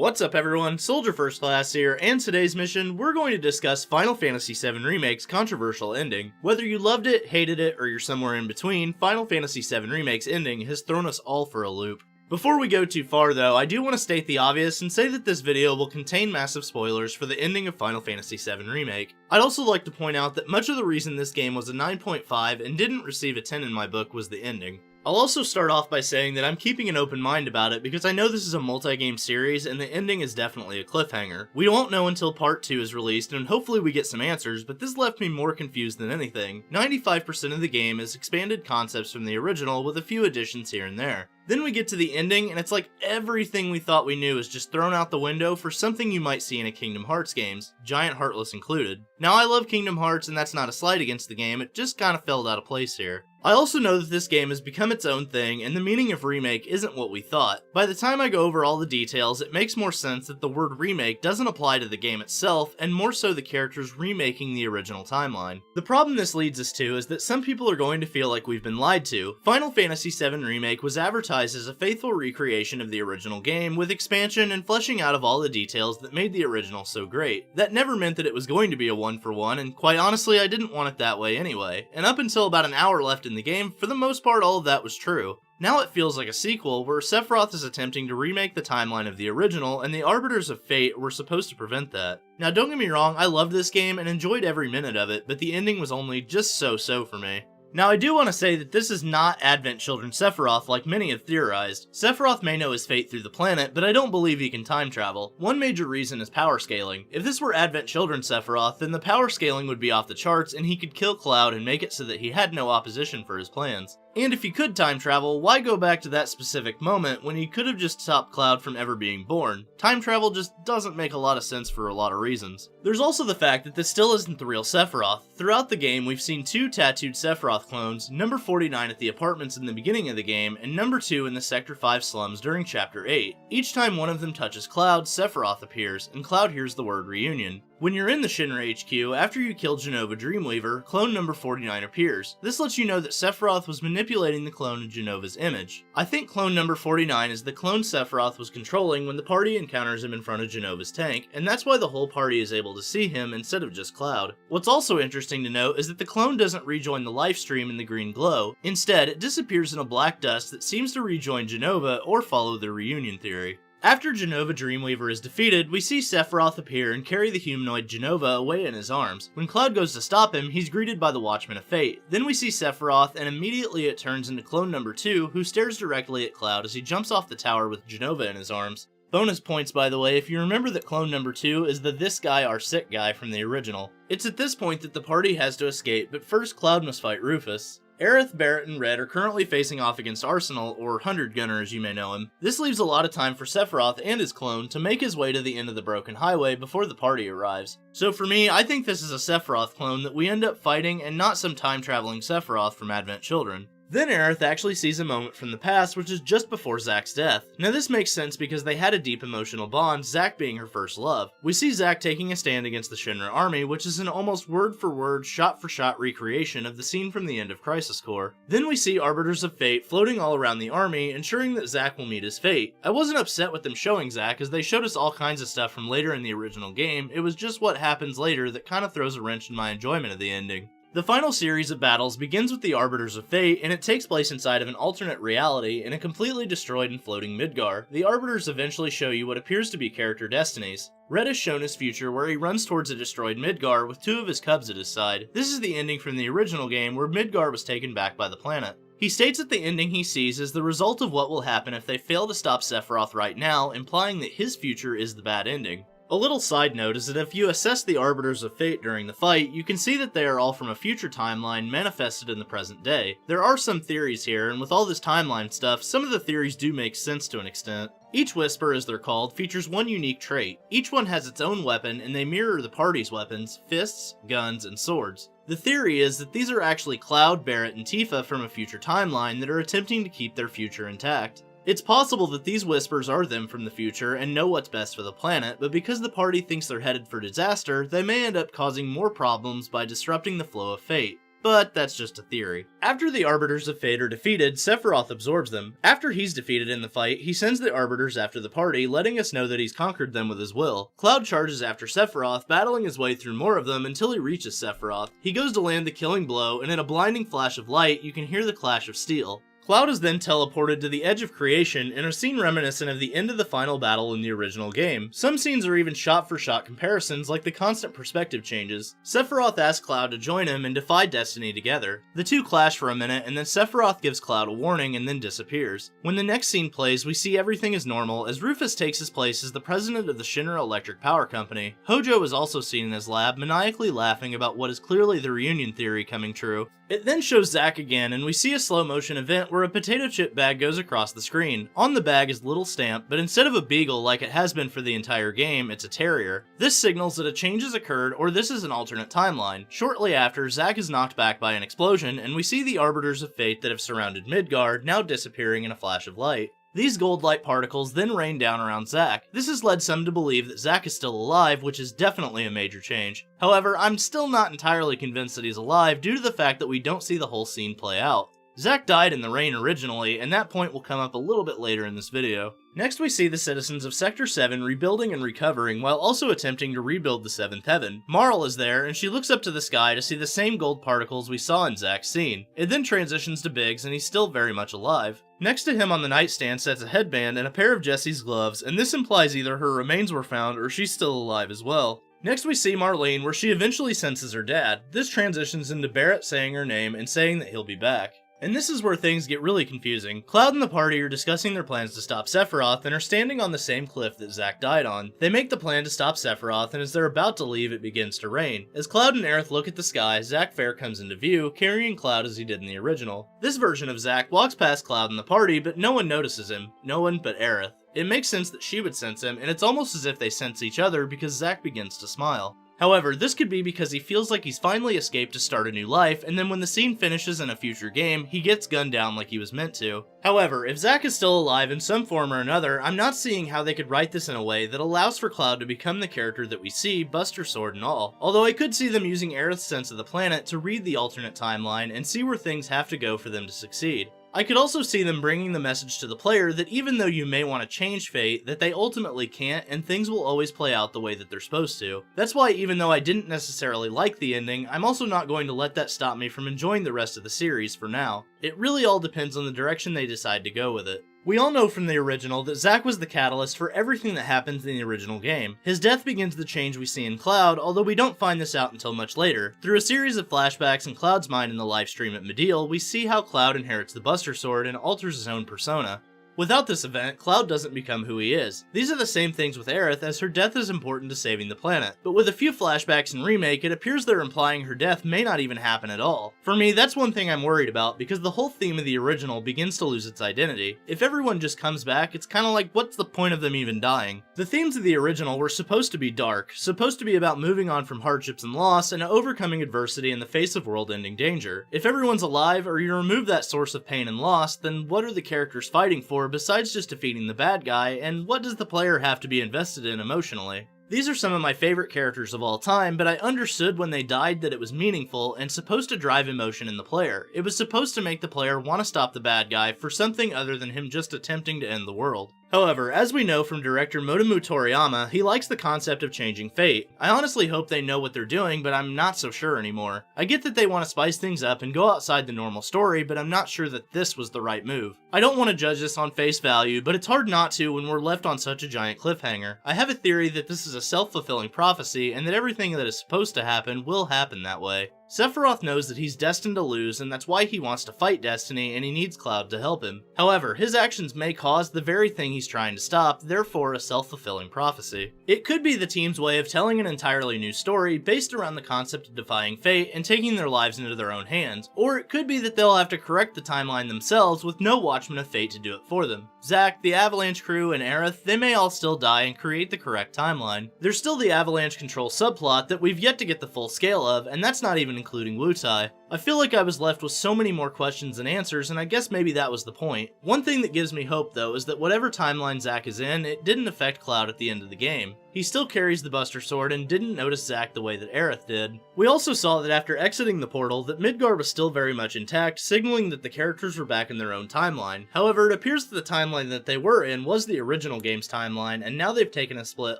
What's up everyone, Soldier First Class here, and today's mission, we're going to discuss Final Fantasy VII Remake's controversial ending. Whether you loved it, hated it, or you're somewhere in between, Final Fantasy VII Remake's ending has thrown us all for a loop. Before we go too far though, I do want to state the obvious and say that this video will contain massive spoilers for the ending of Final Fantasy VII Remake. I'd also like to point out that much of the reason this game was a 9.5 and didn't receive a 10 in my book was the ending. I'll also start off by saying that I'm keeping an open mind about it because I know this is a multi-game series and the ending is definitely a cliffhanger. We won't know until part 2 is released and hopefully we get some answers, but this left me more confused than anything. 95% of the game is expanded concepts from the original with a few additions here and there. Then we get to the ending and it's like everything we thought we knew is just thrown out the window for something you might see in a Kingdom Hearts games, Giant Heartless included. Now I love Kingdom Hearts and that's not a slight against the game, it just kinda felt out of place here. I also know that this game has become its own thing, and the meaning of remake isn't what we thought. By the time I go over all the details, it makes more sense that the word remake doesn't apply to the game itself, and more so the characters remaking the original timeline. The problem this leads us to is that some people are going to feel like we've been lied to. Final Fantasy VII Remake was advertised as a faithful recreation of the original game, with expansion and fleshing out of all the details that made the original so great. That never meant that it was going to be a one-for-one, and quite honestly, I didn't want it that way anyway. And up until about an hour left in the game, for the most part all of that was true. Now it feels like a sequel, where Sephiroth is attempting to remake the timeline of the original, and the Arbiters of Fate were supposed to prevent that. Now don't get me wrong, I loved this game and enjoyed every minute of it, but the ending was only just so-so for me. Now I do want to say that this is not Advent Children Sephiroth like many have theorized. Sephiroth may know his fate through the planet, but I don't believe he can time travel. One major reason is power scaling. If this were Advent Children Sephiroth, then the power scaling would be off the charts and he could kill Cloud and make it so that he had no opposition for his plans. And if he could time travel, why go back to that specific moment when he could have just stopped Cloud from ever being born? Time travel just doesn't make a lot of sense for a lot of reasons. There's also the fact that this still isn't the real Sephiroth. Throughout the game, we've seen two tattooed Sephiroth clones, number 49 at the apartments in the beginning of the game, and number 2 in the Sector 5 slums during Chapter 8. Each time one of them touches Cloud, Sephiroth appears, and Cloud hears the word reunion. When you're in the Shinra HQ, after you kill Jenova Dreamweaver, clone number 49 appears. This lets you know that Sephiroth was manipulating the clone of Jenova's image. I think clone number 49 is the clone Sephiroth was controlling when the party encounters him in front of Jenova's tank, and that's why the whole party is able to see him instead of just Cloud. What's also interesting to note is that the clone doesn't rejoin the life stream in the green glow. Instead, it disappears in a black dust that seems to rejoin Jenova or follow the reunion theory. After Jenova Dreamweaver is defeated, we see Sephiroth appear and carry the humanoid Jenova away in his arms. When Cloud goes to stop him, he's greeted by the Watchman of Fate. Then we see Sephiroth, and immediately it turns into clone number 2, who stares directly at Cloud as he jumps off the tower with Jenova in his arms. Bonus points, by the way, if you remember that clone number 2 is the This Guy Are Sick guy from the original. It's at this point that the party has to escape, but first Cloud must fight Rufus. Aerith, Barret, and Red are currently facing off against Arsenal, or 100 Gunner as you may know him. This leaves a lot of time for Sephiroth and his clone to make his way to the end of the Broken Highway before the party arrives. So for me, I think this is a Sephiroth clone that we end up fighting and not some time-traveling Sephiroth from Advent Children. Then Aerith actually sees a moment from the past, which is just before Zack's death. Now this makes sense because they had a deep emotional bond, Zack being her first love. We see Zack taking a stand against the Shinra army, which is an almost word-for-word, shot-for-shot recreation of the scene from the end of Crisis Core. Then we see Arbiters of Fate floating all around the army, ensuring that Zack will meet his fate. I wasn't upset with them showing Zack, as they showed us all kinds of stuff from later in the original game. It was just what happens later that kind of throws a wrench in my enjoyment of the ending. The final series of battles begins with the Arbiters of Fate, and it takes place inside of an alternate reality in a completely destroyed and floating Midgar. The Arbiters eventually show you what appears to be character destinies. Red is shown his future where he runs towards a destroyed Midgar with 2 of his cubs at his side. This is the ending from the original game where Midgar was taken back by the planet. He states that the ending he sees is the result of what will happen if they fail to stop Sephiroth right now, implying that his future is the bad ending. A little side note is that if you assess the Arbiters of Fate during the fight, you can see that they are all from a future timeline manifested in the present day. There are some theories here, and with all this timeline stuff, some of the theories do make sense to an extent. Each Whisper, as they're called, features one unique trait. Each one has its own weapon, and they mirror the party's weapons, fists, guns, and swords. The theory is that these are actually Cloud, Barret, and Tifa from a future timeline that are attempting to keep their future intact. It's possible that these Whispers are them from the future and know what's best for the planet, but because the party thinks they're headed for disaster, they may end up causing more problems by disrupting the flow of fate. but that's just a theory. After the Arbiters of Fate are defeated, Sephiroth absorbs them. After he's defeated in the fight, he sends the Arbiters after the party, letting us know that he's conquered them with his will. Cloud charges after Sephiroth, battling his way through more of them until he reaches Sephiroth. He goes to land the killing blow, and in a blinding flash of light, you can hear the clash of steel. Cloud is then teleported to the edge of creation in a scene reminiscent of the end of the final battle in the original game. Some scenes are even shot-for-shot comparisons, like the constant perspective changes. Sephiroth asks Cloud to join him and defy destiny together. The two clash for a minute, and then Sephiroth gives Cloud a warning and then disappears. When the next scene plays, we see everything is normal, as Rufus takes his place as the president of the Shinra Electric Power Company. Hojo is also seen in his lab, maniacally laughing about what is clearly the reunion theory coming true. It then shows Zack again, and we see a slow-motion event where a potato chip bag goes across the screen. On the bag is a little stamp, but instead of a beagle like it has been for the entire game, it's a terrier. This signals that a change has occurred, or this is an alternate timeline. Shortly after, Zack is knocked back by an explosion, and we see the Arbiters of Fate that have surrounded Midgard now disappearing in a flash of light. These gold light particles then rain down around Zack. This has led some to believe that Zack is still alive, which is definitely a major change. However, I'm still not entirely convinced that he's alive due to the fact that we don't see the whole scene play out. Zack died in the rain originally, and that point will come up a little bit later in this video. Next we see the citizens of Sector 7 rebuilding and recovering while also attempting to rebuild the 7th heaven. Marl is there, and she looks up to the sky to see the same gold particles we saw in Zack's scene. It then transitions to Biggs, and he's still very much alive. Next to him on the nightstand sits a headband and a pair of Jessie's gloves, and this implies either her remains were found or she's still alive as well. Next we see Marlene, where she eventually senses her dad. This transitions into Barret saying her name and saying that he'll be back. And this is where things get really confusing. Cloud and the party are discussing their plans to stop Sephiroth and are standing on the same cliff that Zack died on. They make the plan to stop Sephiroth, and as they're about to leave, it begins to rain. As Cloud and Aerith look at the sky, Zack Fair comes into view, carrying Cloud as he did in the original. This version of Zack walks past Cloud and the party, but no one notices him. No one but Aerith. It makes sense that she would sense him, and it's almost as if they sense each other because Zack begins to smile. However, this could be because he feels like he's finally escaped to start a new life, and then when the scene finishes in a future game, he gets gunned down like he was meant to. However, if Zack is still alive in some form or another, I'm not seeing how they could write this in a way that allows for Cloud to become the character that we see, Buster Sword and all. Although I could see them using Aerith's sense of the planet to read the alternate timeline and see where things have to go for them to succeed. I could also see them bringing the message to the player that even though you may want to change fate, that they ultimately can't and things will always play out the way that they're supposed to. That's why even though I didn't necessarily like the ending, I'm also not going to let that stop me from enjoying the rest of the series for now. It really all depends on the direction they decide to go with it. We all know from the original that Zack was the catalyst for everything that happens in the original game. His death begins the change we see in Cloud, although we don't find this out until much later. Through a series of flashbacks in Cloud's mind in the livestream at Medill, we see how Cloud inherits the Buster Sword and alters his own persona. Without this event, Cloud doesn't become who he is. These are the same things with Aerith, as her death is important to saving the planet. But with a few flashbacks in Remake, it appears they're implying her death may not even happen at all. For me, that's one thing I'm worried about, because the whole theme of the original begins to lose its identity. If everyone just comes back, it's kinda like, what's the point of them even dying? The themes of the original were supposed to be dark, supposed to be about moving on from hardships and loss, and overcoming adversity in the face of world-ending danger. If everyone's alive, or you remove that source of pain and loss, then what are the characters fighting for besides just defeating the bad guy, and what does the player have to be invested in emotionally? These are some of my favorite characters of all time, but I understood when they died that it was meaningful and supposed to drive emotion in the player. It was supposed to make the player want to stop the bad guy for something other than him just attempting to end the world. However, as we know from director Motomu Toriyama, he likes the concept of changing fate. I honestly hope they know what they're doing, but I'm not so sure anymore. I get that they want to spice things up and go outside the normal story, but I'm not sure that this was the right move. I don't want to judge this on face value, but it's hard not to when we're left on such a giant cliffhanger. I have a theory that this is a self-fulfilling prophecy, and that everything that is supposed to happen will happen that way. Sephiroth knows that he's destined to lose, and that's why he wants to fight Destiny, and he needs Cloud to help him. However, his actions may cause the very thing he's trying to stop, therefore a self-fulfilling prophecy. It could be the team's way of telling an entirely new story based around the concept of defying fate and taking their lives into their own hands, or it could be that they'll have to correct the timeline themselves with no Watchman of Fate to do it for them. Zack, the Avalanche crew, and Aerith, they may all still die and create the correct timeline. There's still the Avalanche Control subplot that we've yet to get the full scale of, and that's not even including Wutai. I feel like I was left with so many more questions than answers, and I guess maybe that was the point. One thing that gives me hope though is that whatever timeline Zack is in, it didn't affect Cloud at the end of the game. He still carries the Buster Sword and didn't notice Zack the way that Aerith did. We also saw that after exiting the portal, that Midgar was still very much intact, signaling that the characters were back in their own timeline. However, it appears that the timeline that they were in was the original game's timeline, and now they've taken a split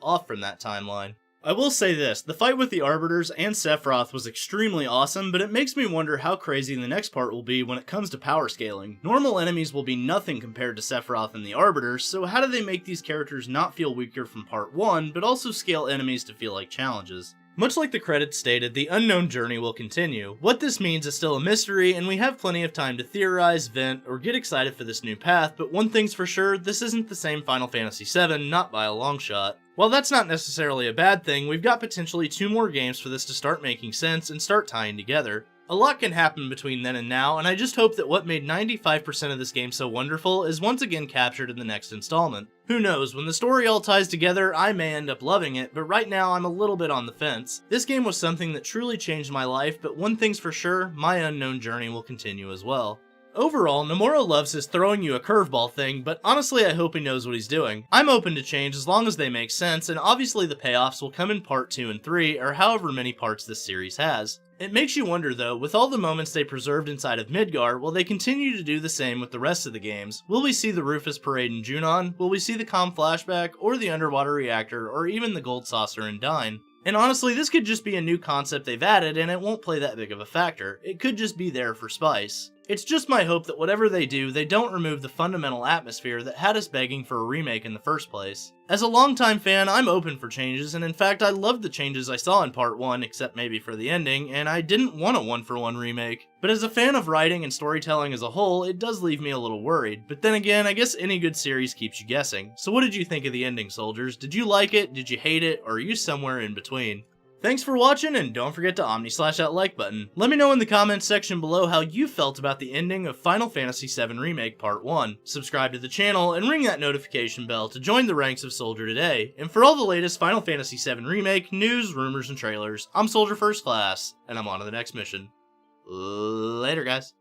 off from that timeline. I will say this, the fight with the Arbiters and Sephiroth was extremely awesome, but it makes me wonder how crazy the next part will be when it comes to power scaling. Normal enemies will be nothing compared to Sephiroth and the Arbiters, so how do they make these characters not feel weaker from part 1, but also scale enemies to feel like challenges? Much like the credits stated, the unknown journey will continue. What this means is still a mystery, and we have plenty of time to theorize, vent, or get excited for this new path, but one thing's for sure, this isn't the same Final Fantasy VII, not by a long shot. While that's not necessarily a bad thing, we've got potentially 2 more games for this to start making sense and start tying together. A lot can happen between then and now, and I just hope that what made 95% of this game so wonderful is once again captured in the next installment. Who knows, when the story all ties together, I may end up loving it, but right now I'm a little bit on the fence. This game was something that truly changed my life, but one thing's for sure, my unknown journey will continue as well. Overall, Nomura loves his throwing you a curveball thing, but honestly I hope he knows what he's doing. I'm open to change as long as they make sense, and obviously the payoffs will come in part 2 and 3, or however many parts this series has. It makes you wonder though, with all the moments they preserved inside of Midgar, will they continue to do the same with the rest of the games? Will we see the Rufus parade in Junon? Will we see the Calm flashback, or the underwater reactor, or even the gold saucer in Dine? And honestly, this could just be a new concept they've added and it won't play that big of a factor. It could just be there for spice. It's just my hope that whatever they do, they don't remove the fundamental atmosphere that had us begging for a remake in the first place. As a longtime fan, I'm open for changes, and in fact I loved the changes I saw in part 1, except maybe for the ending, and I didn't want a one-for-one remake. But as a fan of writing and storytelling as a whole, it does leave me a little worried. But then again, I guess any good series keeps you guessing. So what did you think of the ending, soldiers? Did you like it? Did you hate it? Or are you somewhere in between? Thanks for watching, and don't forget to omni-slash that like button. Let me know in the comments section below how you felt about the ending of Final Fantasy VII Remake Part 1. Subscribe to the channel, and ring that notification bell to join the ranks of Soldier today. And for all the latest Final Fantasy VII Remake news, rumors, and trailers, I'm Soldier First Class, and I'm on to the next mission. Later, guys.